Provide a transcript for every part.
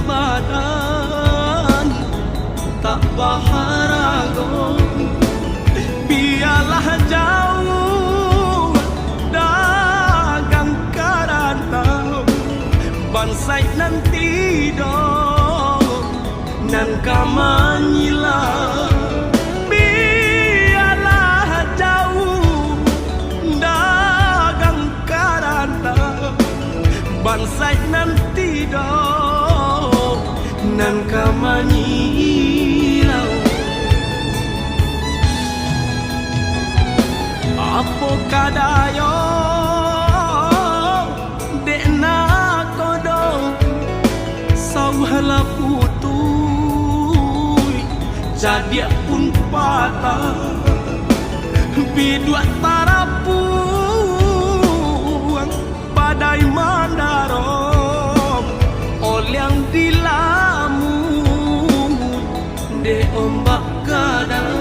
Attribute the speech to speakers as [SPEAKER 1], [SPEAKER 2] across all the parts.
[SPEAKER 1] badan tak baharago, biarlah jauh dagang karantau bansai nanti do nan kamanyila, biarlah jauh dagang karantau bansai nanti do nan kamanyila. Apo kadayo dekna kodong sauhala putui jadi pun patah bidua tarapuang badai mandarom olyang dilamun de ombak kadang.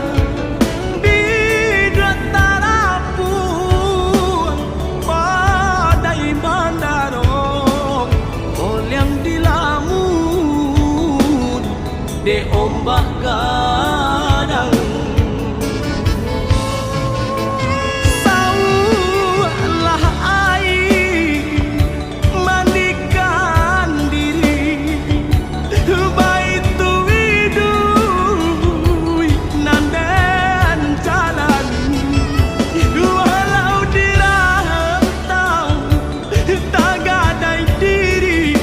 [SPEAKER 1] De ombak gadang saulah air mandikan diri baitu widui nanden jalan walau dirantau tak gadai diri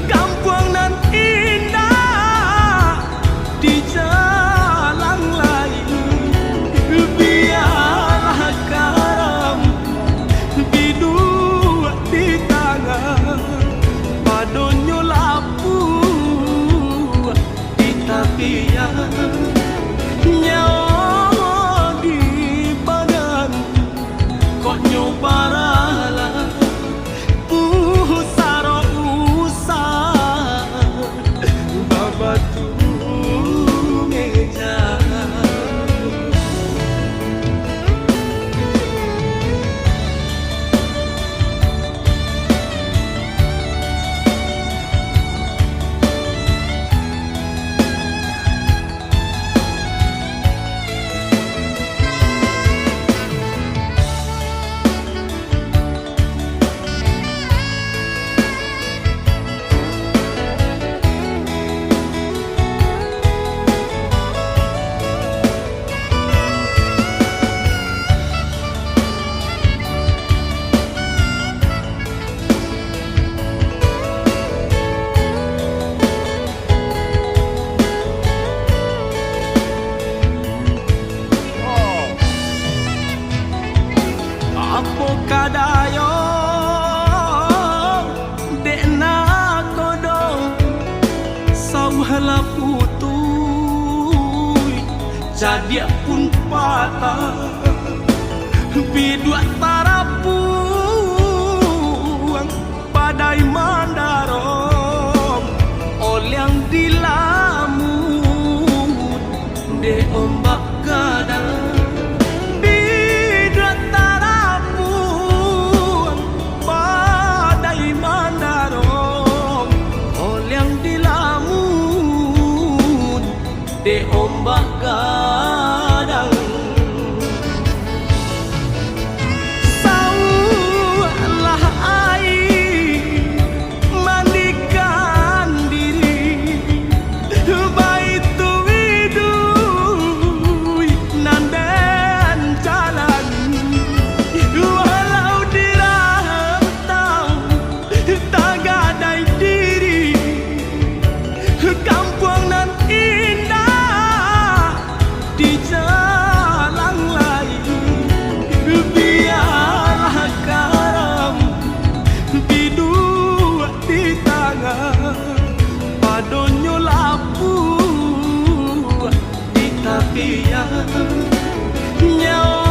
[SPEAKER 1] kampung nan indah di jalan lain, biarlah karam bidua di tangan padonyo lapu di tapian nyawa di badan kok nyobarala pusaro usah babatu kadayo dekna kodong sauhala putui jadi pun patah bidua tarapuang badai mandarom olyang dilamun de ombak gadang. De ombak gadang saulah air mandikan diri baitu widui nanden jalan walau dirantau tak gadai diri kampung nan indah di jalan lain, biarlah karam bidua di tangan padonyo lapu di tapian nyawa